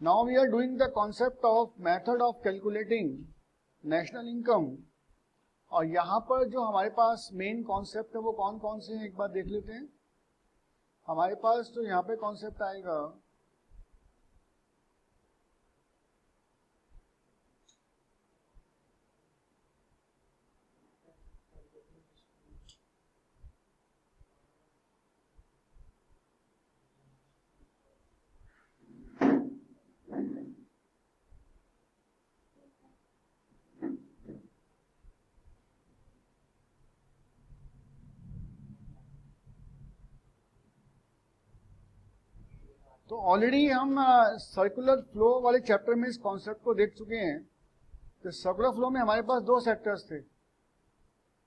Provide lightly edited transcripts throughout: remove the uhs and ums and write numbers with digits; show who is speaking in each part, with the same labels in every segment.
Speaker 1: Now we are doing the concept of method of calculating national income. और यहाँ पर जो हमारे पास मेन कॉन्सेप्ट है वो कौन कौन से हैं एक बार देख लेते हैं. हमारे पास तो यहाँ पे कॉन्सेप्ट आएगा तो ऑलरेडी हम सर्कुलर फ्लो वाले चैप्टर में इस कॉन्सेप्ट को देख चुके हैं. तो सर्कुलर फ्लो में हमारे पास दो सेक्टर्स थे.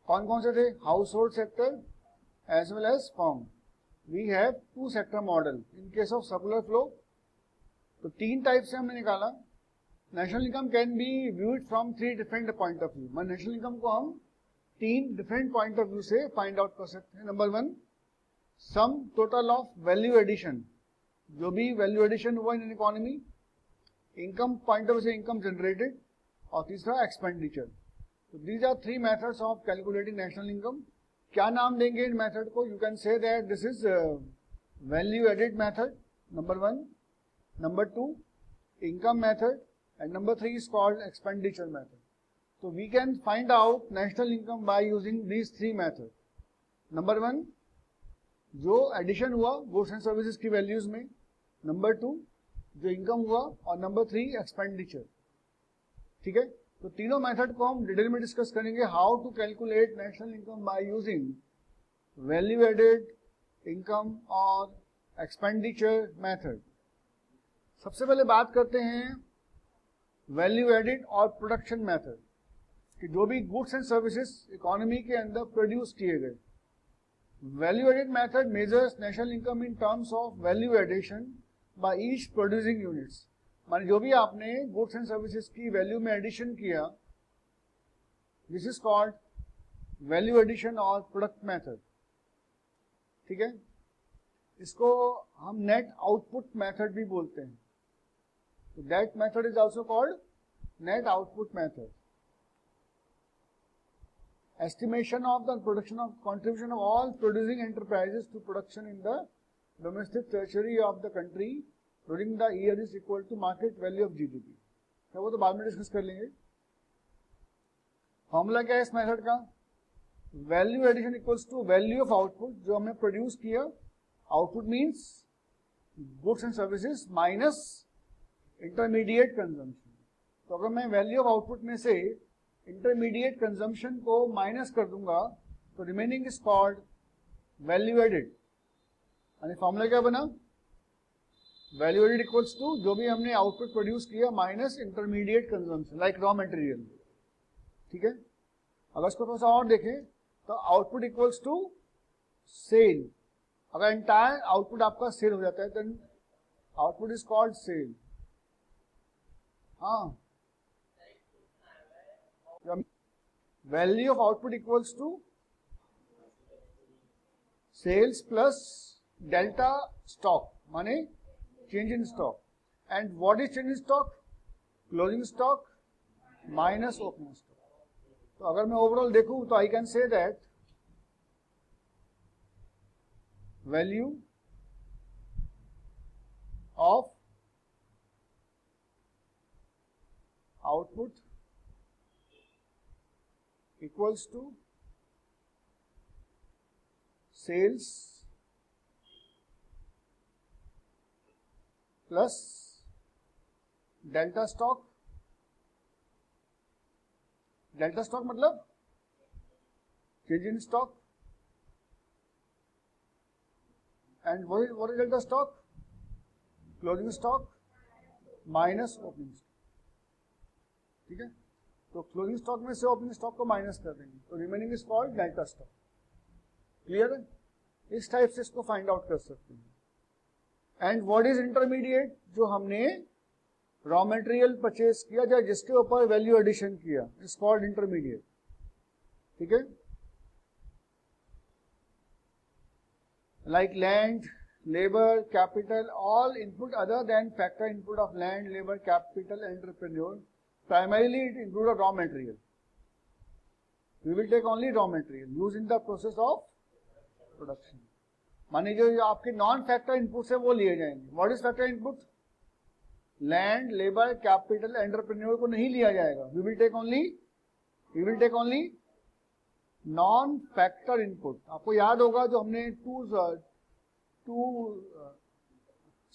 Speaker 1: कौन कौन से थे? Household sector as well as firm. We have two sector model in case of circular flow. तो तीन टाइप से हमने निकाला. National income can be viewed from three different point of view. मतलब नेशनल इनकम को हम तीन different point of view से फाइंड आउट कर सकते हैं. Number one, sum total of value addition, जो भी वैल्यू एडिशन हुआ in economy, income point of view से इनकम जनरेटेड, और तीसरा एक्सपेंडिचर. तो these are three methods of calculating national income. क्या नाम देंगे इन मेथड को? You can say that this is value added method, number one. Number two, income method, and number three is called expenditure method. तो we can find out national income by using these three method. Number one, जो एडिशन हुआ goods and services की values में. Number to, जो income हुआ. और number three, expenditure. ठीक है. तो तीनों मेथड को हम डिटेल में डिस्कस करेंगे. How to calculate national income by using value added, income और एक्सपेंडिचर मेथड. सबसे पहले बात करते हैं वैल्यू एडेड और प्रोडक्शन मेथड, कि जो भी गुड्स एंड सर्विसेज इकोनॉमी के अंदर प्रोड्यूस किए गए. Value added method measures national income in terms of value addition by each producing units. माने जो भी आपने गुड्स एंड सर्विसेज की वैल्यू में एडिशन किया, this is called value addition और प्रोडक्ट मेथड. ठीक है. इसको हम नेट आउटपुट मेथड भी बोलते हैं. तो that method is also called net output method. Estimation of the production of contribution of all producing enterprises to production in the domestic treasury of the country during the year is equal to market value of GDP. क्या वो तो बाद में discuss कर लेंगे. Formula क्या है इस मेथड का? Value addition equals to value of output, जो हमने प्रोड्यूस किया. Output means goods and services minus intermediate consumption. तो अगर मैं वैल्यू ऑफ आउटपुट में से इंटरमीडिएट कंजम्पशन को माइनस कर दूंगा तो remaining is called value added. यानी फॉर्मूला क्या बना? वैल्यू एडेड इक्वल्स टू जो भी हमने आउटपुट प्रोड्यूस किया minus intermediate consumption like raw material. ठीक है. अगर इसको थोड़ा सा और देखें तो आउटपुट इक्वल्स टू सेल. अगर एंटायर आउटपुट आपका सेल हो जाता है then output is called sale. हाँ, value of output equals to sales plus delta stock, माने change in stock. And what is change in stock? Closing stock minus opening stock. तो अगर मैं overall देखूं तो I can say that value of output equals to sales plus delta stock. Delta stock मतलब change in stock. And what is delta stock? Closing stock minus opening stock. ठीक है. तो closing stock में से opening stock को minus कर देंगे तो remaining is called delta stock. Clear है? इस टाइप से इसको फाइंड आउट कर सकते हैं. And what is intermediate? जो हमने रॉ मटेरियल परचेज किया या जिसके ऊपर वैल्यू एडिशन किया इज कॉल्ड इंटरमीडिएट. ठीक है. Like land, labor, capital, all input other than factor input of land, labor, capital, entrepreneur. Primarily it includes raw material. We will take only raw material used in the process of production. मानिए जो आपके non factor input है वो लिए जाएंगे. What is factor input? Land, labour, capital, entrepreneur को नहीं लिया जाएगा. We will take only non factor input. आपको याद होगा जो हमने two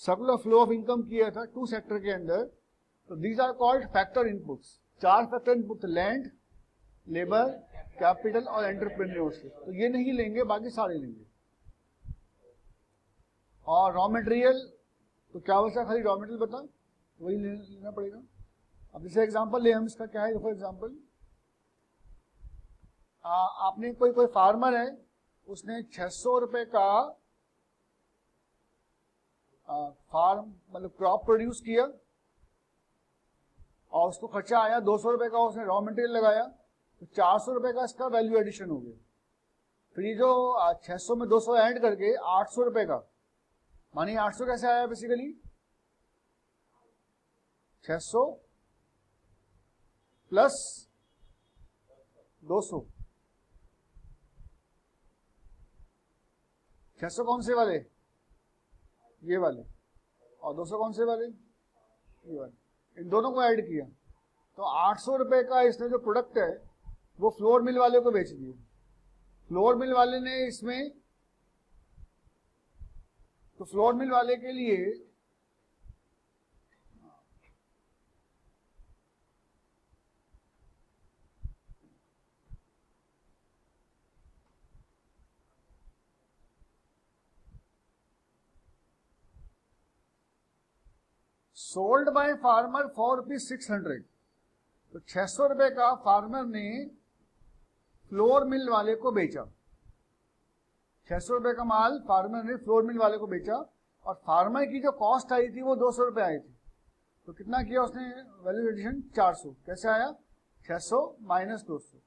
Speaker 1: circular flow of income किया था टू सेक्टर के अंदर, तो these are called factor inputs. 4 factor input, land, labour, capital और एंटरप्रेन्योरशिप. तो ये नहीं लेंगे, बाकी सारे लेंगे. और रॉ मटेरियल तो क्या बचा? खाली रॉ मटेरियल बता, वही लेना पड़ेगा. अब जैसे एग्जांपल ले हम इसका, क्या है देखो एग्जांपल. आपने कोई फार्मर है, उसने 600 रुपए का फार्म मतलब क्रॉप प्रोड्यूस किया और उसको खर्चा आया 200 रुपए का. उसने रॉ मटेरियल लगाया तो 400 रुपए का इसका वैल्यू एडिशन हो गया. फिर ये जो 600 में 200 ऐड करके 800 रुपए का, मानिए 800 कैसे आया? Basically 600 plus 200. 600 कौन से वाले? ये वाले. और 200 कौन से वाले? ये वाले. इन दोनों को ऐड किया तो 800 रुपए का इसने जो प्रोडक्ट है वो फ्लोर मिल वाले को बेच दिया. फ्लोर मिल वाले ने इसमें, तो फ्लोर मिल वाले के लिए सोल्ड बाय फार्मर फॉर ₹600. तो 600 रुपए का फार्मर ने फ्लोर मिल वाले को बेचा. 600 रुपए का माल फार्मर ने फ्लोर मिल वाले को बेचा और फार्मर की जो कॉस्ट आई थी वो 200 रुपए आई थी. तो कितना किया उसने वैल्यू एडिशन? 400. कैसे आया? 600 माइनस 200.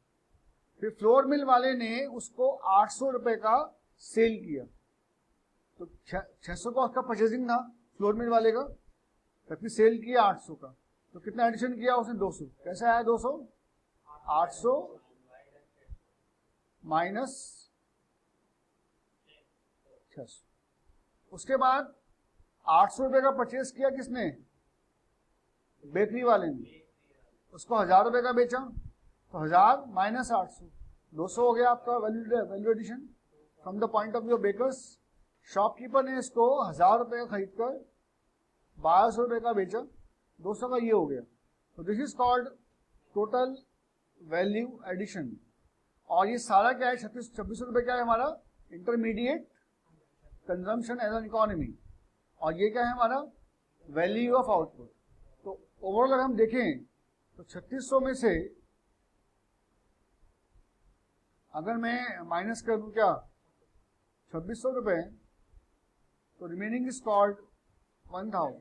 Speaker 1: फिर फ्लोर मिल वाले ने उसको 800 रुपए का सेल किया. तो 600 का उसका परचेजिंग था फ्लोर मिल वाले का, फिर सेल किया 800 का. तो कितना एडिशन किया उसने? 200. कैसे आया 200? 800 माइनस 600. उसके बाद 800 रुपए का परचेस किया किसने? बेकरी वाले ने. उसको 1000 रुपए का बेचा तो 1000 माइनस 800, 200 हो गया आपका value addition from the point of view bakers. Shopkeeper ने इसको 1000 रुपए का खरीद कर 1200 रुपए का बेचा, 200 का ये हो गया. तो this is called total value addition. और ये सारा क्या है? 2600 रुपए क्या है हमारा? Intermediate consumption as an economy. और ये क्या है हमारा? Value of output. तो ओवरऑल अगर हम देखें तो 3600 में से अगर मैं माइनस कर दूं क्या 2600 रुपए, तो remaining is called 1000.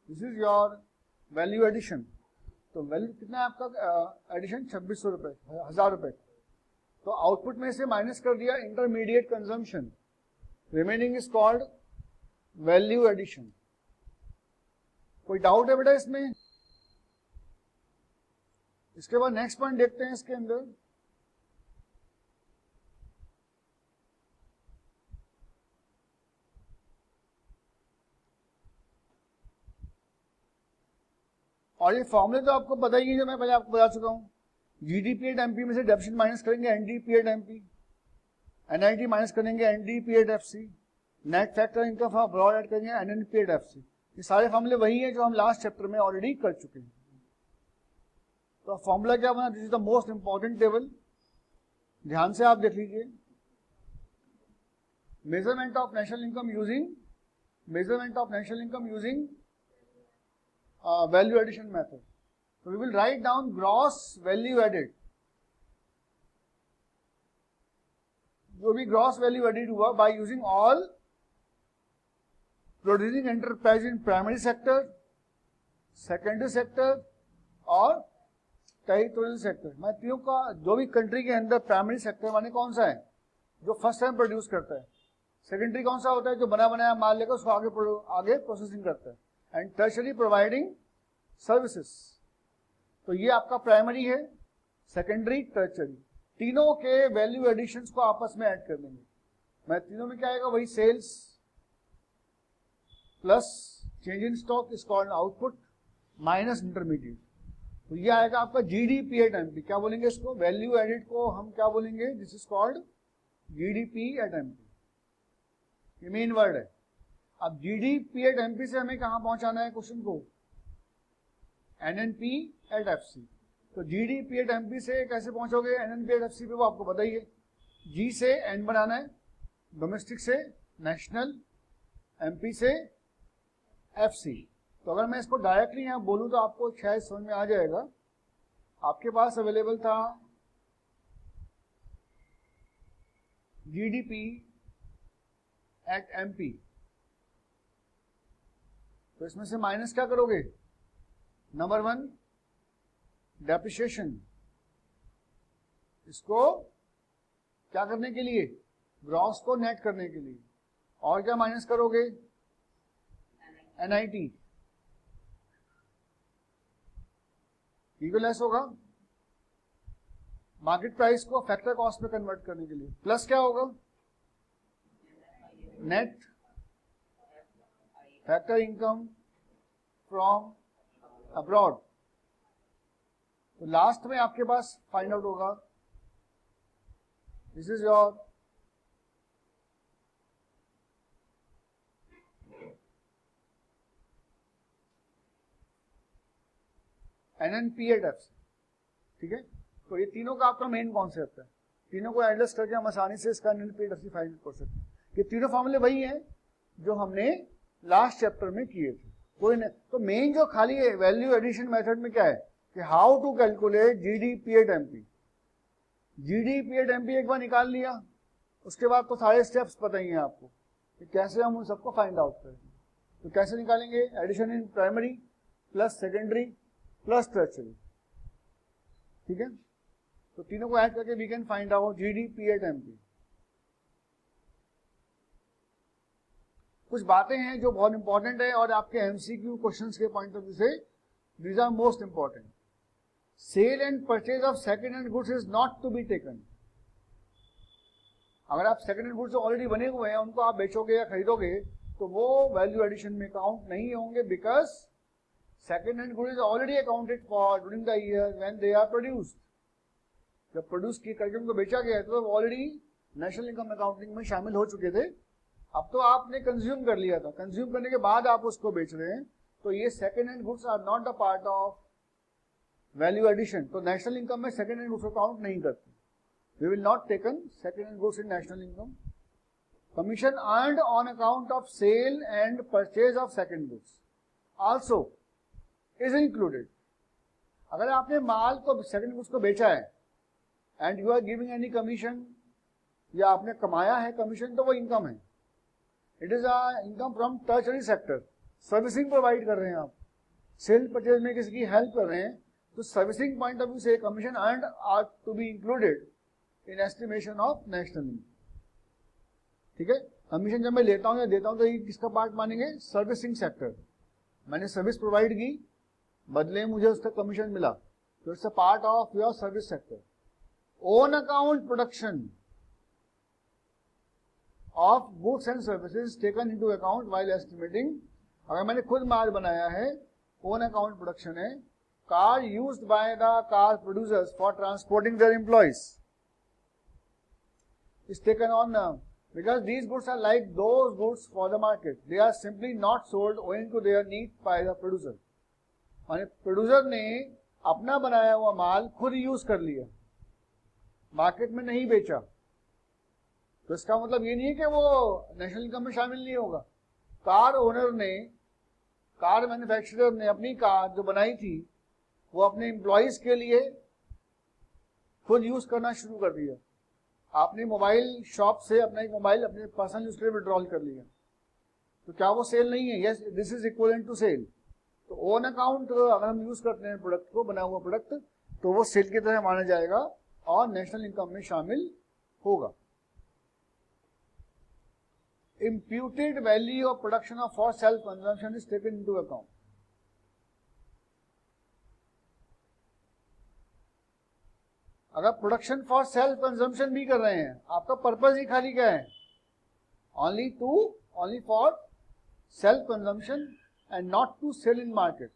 Speaker 1: This is your value addition. तो वैल्यू कितना है आपका एडिशन? 2600 रुपए, 1000 रुपए. तो आउटपुट में से माइनस कर दिया intermediate consumption, remaining is called value addition. कोई डाउट है बेटा इसमें? इसके बाद नेक्स्ट पॉइंट देखते हैं इसके अंदर. और ये फॉर्मूले तो आपको पता ही है जो मैं पहले आपको बता चुका हूं. जीडीपी एट एमपी में से डेफिसिट माइनस करेंगे NDP at MP, NIT minus करेंगे NDP at FC, net factor income from abroad add करेंगे एनएनपी एट एफसी. ये सारे फॉर्मूले वही हैं जो हम लास्ट चैप्टर में ऑलरेडी कर चुके हैं. तो फॉर्मूला क्या बना? This is the most important table, ध्यान से आप देख लीजिए. Measurement of national income using value addition method. So we will write down gross value added. जो भी gross value added हुआ by using all producing enterprise in primary sector, secondary sector और territorial sector. मैं तीनों का जो भी country के अंदर प्राइमरी सेक्टर माने कौन सा है? जो फर्स्ट टाइम प्रोड्यूस करता है. सेकेंडरी कौन सा होता है? जो बना बनाया माल लेकर उसको आगे प्रोसेसिंग करता है। And tertiary providing services. तो ये आपका प्राइमरी है, सेकेंडरी, टर्शरी। तीनों के वैल्यू एडिशंस को आपस में ऐड कर देंगे। मैं तीनों में क्या आएगा? वही sales plus change in stock is called output minus intermediate. तो ये आएगा आपका जीडीपी एट एमपी। क्या बोलेंगे इसको? वैल्यू एडिड को हम क्या बोलेंगे? This is called GDP at MP. ये मेन वर्ड है। अब जीडीपी एट एमपी से हमें कहां पहुंचाना है क्वेश्चन को? NNP at FC. तो जीडीपी एट एमपी से कैसे पहुंचोगे एनएनपी एट एफसी पे, वो आपको बताइए। जी से एन बनाना है, डोमेस्टिक से नेशनल, एमपी से एफसी। तो अगर मैं इसको डायरेक्टली यहां बोलूं तो आपको शायद समझ में आ जाएगा। आपके पास अवेलेबल था जीडीपी एट एमपी, तो इसमें से माइनस क्या करोगे? Number 1 depreciation. इसको क्या करने के लिए? ग्रॉस को नेट करने के लिए। और क्या माइनस करोगे? एनआईटी। इक्वल होगा मार्केट प्राइस को फैक्टर कॉस्ट में कन्वर्ट करने के लिए। प्लस क्या होगा? Net factor income from abroad. तो लास्ट में आपके पास फाइंड आउट होगा, this is your NNP at F. ठीक है, तो ये तीनों का आपका मेन कॉन्सेप्ट है। तीनों को एडजस्ट करके हम आसानी से इसका एनएनपी एट एफ फाइंड कर सकते हैं। ये तीनों फॉर्मूले वही हैं जो हमने लास्ट चैप्टर में किए थे। कोई नहीं, तो मेन जो खाली है वैल्यू एडिशन मेथड में क्या है कि how to calculate GDP at MP. GDP at MP एक बार निकाल लिया, उसके बाद तो सारे स्टेप्स पता ही हैं आपको कि कैसे हम उन सबको फाइंड आउट करेंगे। तो कैसे निकालेंगे? Addition in primary plus secondary plus tertiary. ठीक है, तो तीनों को ऐड करके we can find out GDP at MP. कुछ बातें हैं जो बहुत इंपॉर्टेंट है और आपके एमसीक्यू क्वेश्चंस के पॉइंट ऑफ व्यू से these are most important. Sale and purchase of second hand goods is not to be taken. अगर आप सेकेंड हैंड गुड्स ऑलरेडी बने हुए हैं उनको आप बेचोगे या खरीदोगे तो वो वैल्यू एडिशन में काउंट नहीं होंगे, because second hand goods is already accounted for during the year when they are produced. जब प्रोड्यूस करके उनको बेचा गया तो ऑलरेडी नेशनल इनकम अकाउंटिंग में शामिल हो चुके थे। अब तो आपने कंज्यूम कर लिया था, कंज्यूम करने के बाद आप उसको बेच रहे हैं, तो ये second hand goods are not the part of value addition. तो नेशनल इनकम में सेकेंड हैंड गुड्स को काउंट नहीं करते। We will not taken second hand goods in national income. Commission earned on account of sale and purchase of second goods also is included. अगर आपने माल को second goods को बेचा है and you are giving any commission, या आपने कमाया है कमीशन, तो वो इनकम है। It is a income from tertiary sector. Servicing provide कर रहे हैं आप, सेल परचेज में किसी की हेल्प कर रहे हैं, तो सर्विसिंग पॉइंट ऑफ व्यू से commission earned are to be included in estimation of national income. ठीक है, कमीशन जब मैं लेता हूं या देता हूं तो ये किसका पार्ट मानेंगे? Servicing sector. मैंने सर्विस प्रोवाइड की, बदले मुझे उसका कमीशन मिला, तो it's a part of your service sector. Own account production of goods and services taken into account while estimating. अगर मैंने खुद माल बनाया है, ओन अकाउंट प्रोडक्शन है। Car used by the car producers for transporting their employees is taken on because these goods are like those goods for the market. They are simply not sold owing to their need by the producer. माने producer ने अपना बनाया हुआ माल खुद use कर लिया, market में नहीं बेचा, तो इसका मतलब ये नहीं है कि वो नेशनल इनकम में शामिल नहीं होगा। कार ओनर ने, कार मैन्युफैक्चरर ने अपनी कार जो बनाई थी वो अपने एम्प्लॉइज के लिए खुद यूज करना शुरू कर दिया। आपने मोबाइल शॉप से अपना एक मोबाइल अपने पर्सनल यूज के लिए विड्रॉल कर लिया, तो क्या वो सेल नहीं है? Yes, this is equivalent to sale. तो ओन अकाउंट अगर हम यूज करते हैं प्रोडक्ट को, बना हुआ प्रोडक्ट, तो वो सेल की तरह माना जाएगा और नेशनल इनकम में शामिल होगा। imputed value of production of for self consumption is taken into account. अगर प्रोडक्शन फॉर सेल्फ कंजम्पशन भी कर रहे हैं, आपका पर्पज ही खाली क्या है, only for self consumption and not to sell in market,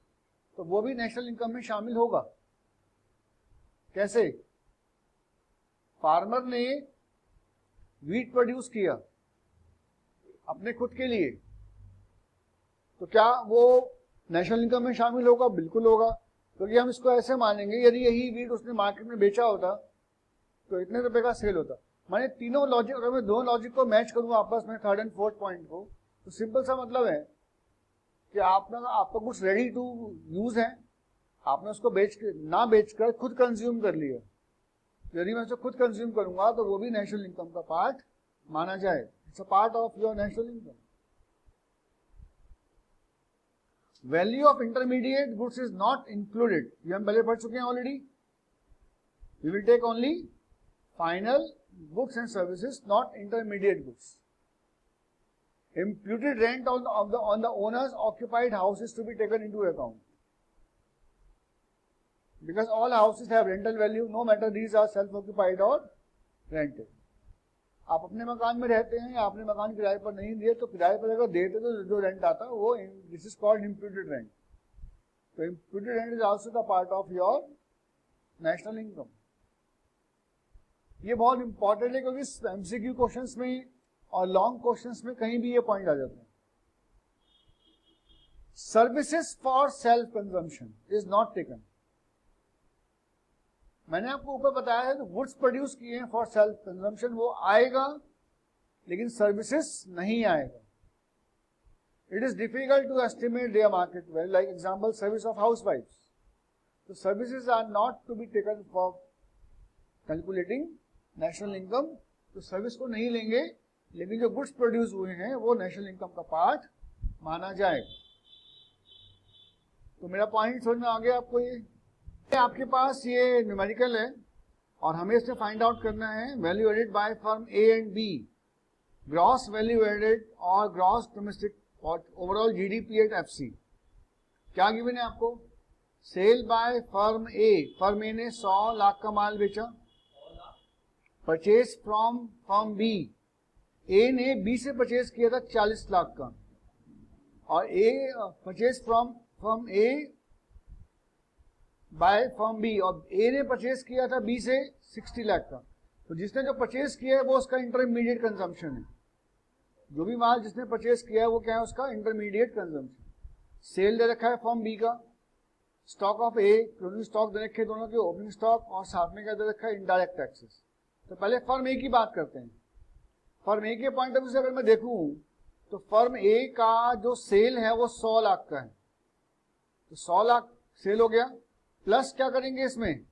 Speaker 1: तो वो भी नेशनल इनकम में शामिल होगा। कैसे? फार्मर ने वीट प्रोड्यूस किया अपने खुद के लिए, तो क्या वो नेशनल इनकम में शामिल होगा? बिल्कुल होगा, क्योंकि हम इसको ऐसे मानेंगे, यदि यही वीट उसने मार्केट में बेचा होता तो इतने रुपए का सेल होता। माने तीनों लॉजिक, अगर मैं दोनों लॉजिक को मैच करूं आपस में, थर्ड एंड फोर्थ पॉइंट को, तो सिंपल सा मतलब है कि आपका कुछ रेडी टू यूज है, आपने उसको ना बेचकर खुद कंज्यूम कर लिया, यदि मैं उसको खुद कंज्यूम करूंगा तो वो भी नेशनल इनकम का पार्ट माना जाए। It's a part of your national income. Value of intermediate goods is not included, ये हम पहले पढ़ चुके हैं already. We will take only final goods and services, not intermediate goods. Imputed rent on the owner's occupied house is to be taken into account, because all houses have rental value, no matter these are self-occupied or rented. आप अपने मकान में रहते हैं या आपने मकान किराए पर नहीं दिए, तो किराए पर अगर देते तो जो रेंट आता है वो, this is called imputed rent. तो imputed rent is also the part of your national income. ये बहुत इंपॉर्टेंट है, क्योंकि एमसीक्यू क्वेश्चंस में और लॉन्ग क्वेश्चंस में कहीं भी ये पॉइंट आ जाते हैं। Services for self consumption is not taken. मैंने आपको ऊपर बताया है, तो गुड्स प्रोड्यूस किए हैं फॉर सेल्फ कंजम्पशन वो आएगा, लेकिन सर्विसेज नहीं आएगा। It is difficult to estimate their market value, like example service of house wifes, तो services are not to be taken for calculating national income, तो सर्विस को नहीं लेंगे, लेकिन जो गुड्स प्रोड्यूस हुए हैं वो नेशनल इनकम का पार्ट माना जाए। तो मेरा पॉइंट समझ में आ गया आपको? ये आपके पास ये न्यूमेरिकल है और हमें इससे फाइंड आउट करना है value added by firm A and B, gross value added और ग्रॉस डोमेस्टिक और ओवरऑल जीडीपी एट एफसी। क्या गिवन है आपको? सेल बाय फर्म ए ने 100 लाख का माल बेचा, परचेज फ्रॉम फर्म बी, ए ने बी से परचेज किया था 40 लाख का, और A purchase from A by firm B, और ए ने परचेज किया था बी से 60 लाख का। तो जिसने जो परचेज किया है वो उसका इंटरमीडिएट कंजम्पशन है। जो भी माल जिसने परचेज किया है वो क्या है? उसका इंटरमीडिएट कंजम्पशन। सेल दे रखा है फर्म बी का, stock of A, closing stock दे रखे दोनों के, ओपनिंग स्टॉक, और साथ में क्या दे रखा है? Indirect taxes. तो पहले फर्म ए की बात करते हैं। फर्म ए के पॉइंट ऑफ व्यू से अगर मैं देखूं तो फर्म ए का जो सेल है वो 100 लाख का है, तो 100 लाख सेल हो गया, प्लस क्या करेंगे इसमें?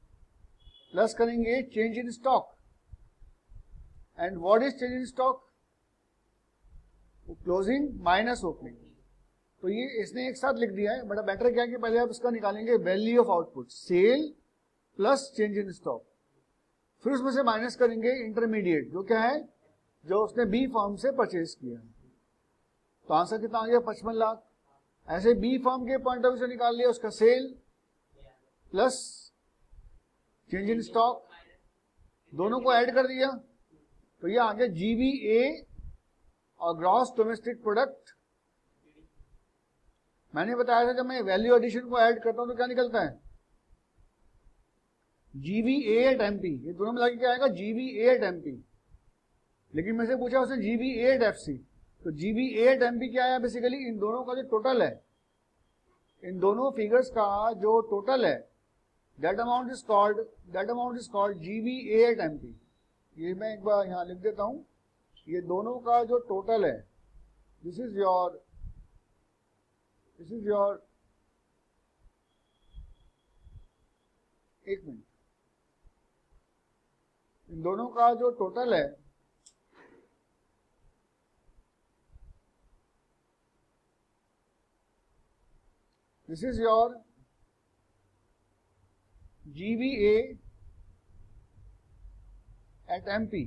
Speaker 1: प्लस करेंगे change in stock. And what is change in stock? Closing minus opening. तो ये इसने एक साथ लिख दिया है, बट बेटर क्या है कि पहले आप इसका निकालेंगे value of output, sale plus change in stock, फिर उसमें से माइनस करेंगे इंटरमीडिएट, जो क्या है? जो उसने बी फर्म से परचेज किया। तो आंसर कितना आ गया? 55 लाख। ऐसे बी फर्म के पॉइंट ऑफ व्यू से निकाल लिया उसका sale plus change in stock, दोनों को ऐड कर दिया, तो ये आ गया जीवीए और ग्रॉस डोमेस्टिक प्रोडक्ट। मैंने बताया था जब मैं वैल्यू एडिशन को ऐड करता हूं तो क्या निकलता है? जीवीए एट एमपी, ये दोनों मिला के क्या आएगा? GVA eight MP. लेकिन मैं से पूछा उसने जीवीए एट एफसी, तो जीवीए एट एमपी क्या है? बेसिकली इन दोनों का जो टोटल है, इन दोनों फिगर्स का जो टोटल है, that amount is called GVA eight MP. ये मैं एक बार यहां लिख देता हूं, ये दोनों का जो टोटल है, दिस इज योर एक मिनट, इन दोनों का जो टोटल है, this is your GVA at MP,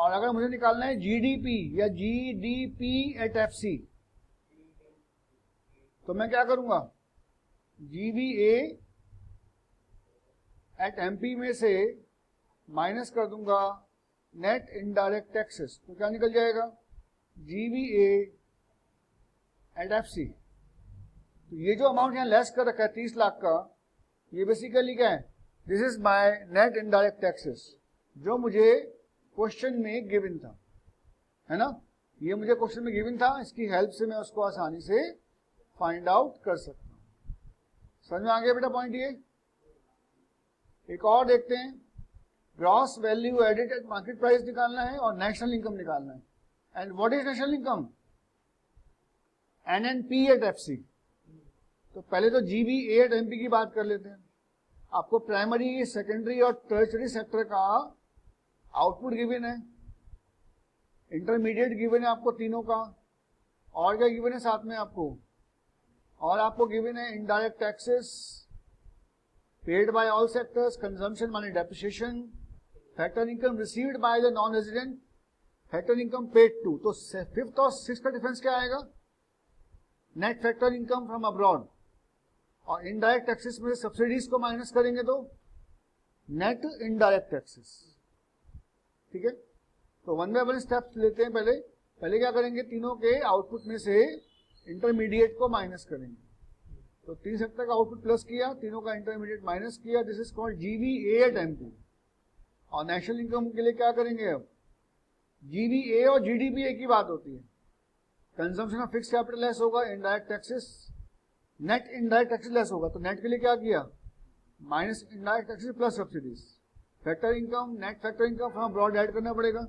Speaker 1: और अगर मुझे निकालना है जीडीपी या जीडीपी एट एफसी, तो मैं क्या करूंगा, जीवीए एट एमपी में से माइनस कर दूंगा नेट इनडायरेक्ट टैक्सेस, तो क्या निकल जाएगा, जीवीए एट एफसी। तो ये जो अमाउंट यहाँ लेस कर रखा है 30 लाख का, ये बेसिकली क्या है, this is my net indirect taxes, जो मुझे क्वेश्चन में गिवन था, है ना, ये मुझे क्वेश्चन में गिवन था, इसकी हेल्प से मैं उसको आसानी से फाइंड आउट कर सकता हूं। समझ में आ गया बेटा पॉइंट ये। एक और देखते हैं, gross value added at market price निकालना है और नेशनल इनकम निकालना है। And what is national income, NNP at FC. तो पहले तो जीवीए एट एमपी की बात कर लेते हैं। आपको प्राइमरी, सेकेंडरी और टर्शरी सेक्टर का आउटपुट गिवन है, इंटरमीडिएट गिवन है आपको तीनों का, और क्या गिवन है साथ में आपको, और आपको गिवन है indirect taxes paid by all sectors, consumption माने depreciation, factor income received by the non resident, factor income paid to. तो फिफ्थ और सिक्स्थ का डिफरेंस क्या आएगा, net factor income from abroad, और इनडायरेक्ट टैक्सेस में सब्सिडीज को माइनस करेंगे तो नेट इनडायरेक्ट टैक्सेस। ठीक है, तो वन बाय वन स्टेप्स लेते हैं। पहले क्या करेंगे, तीनों के आउटपुट में से इंटरमीडिएट को माइनस करेंगे। तो 3 सेक्टर का आउटपुट प्लस किया, तीनों का इंटरमीडिएट माइनस किया, this is called GVA eight MP. और नेशनल इनकम के लिए क्या करेंगे, अब जीवीए और जीडीपी एक ही बात होती है, consumption of fix capital less होगा, indirect taxes, net indirect taxes less होगा। तो नेट के लिए क्या किया, minus indirect taxes plus subsidies, factor income, net factor income from abroad add करना पड़ेगा।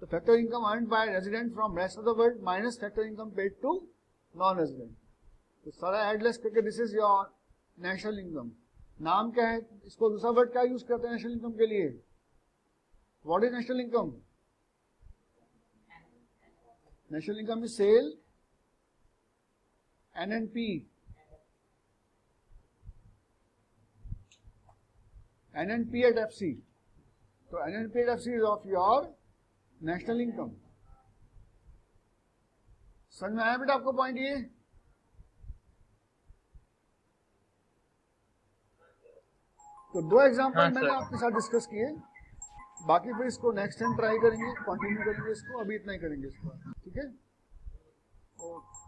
Speaker 1: तो factor income earned by resident from rest of the world minus factor income paid to non resident. तो सारा add less करके this is your national income. नाम क्या है, इसको दूसरा वर्ड क्या यूज करते हैं नेशनल इनकम के लिए, what is national income, national income is sale NNP, NNP at FC. तो NNP at FC is of your national income. समझ में आया बेटा आपको पॉइंट ये। तो 2 एग्जांपल मैंने आपके साथ डिस्कस किए, बाकी फिर इसको नेक्स्ट टाइम ट्राई करेंगे, कंटिन्यू करेंगे इसको, अभी इतना ही करेंगे इसको, ठीक है। ओके।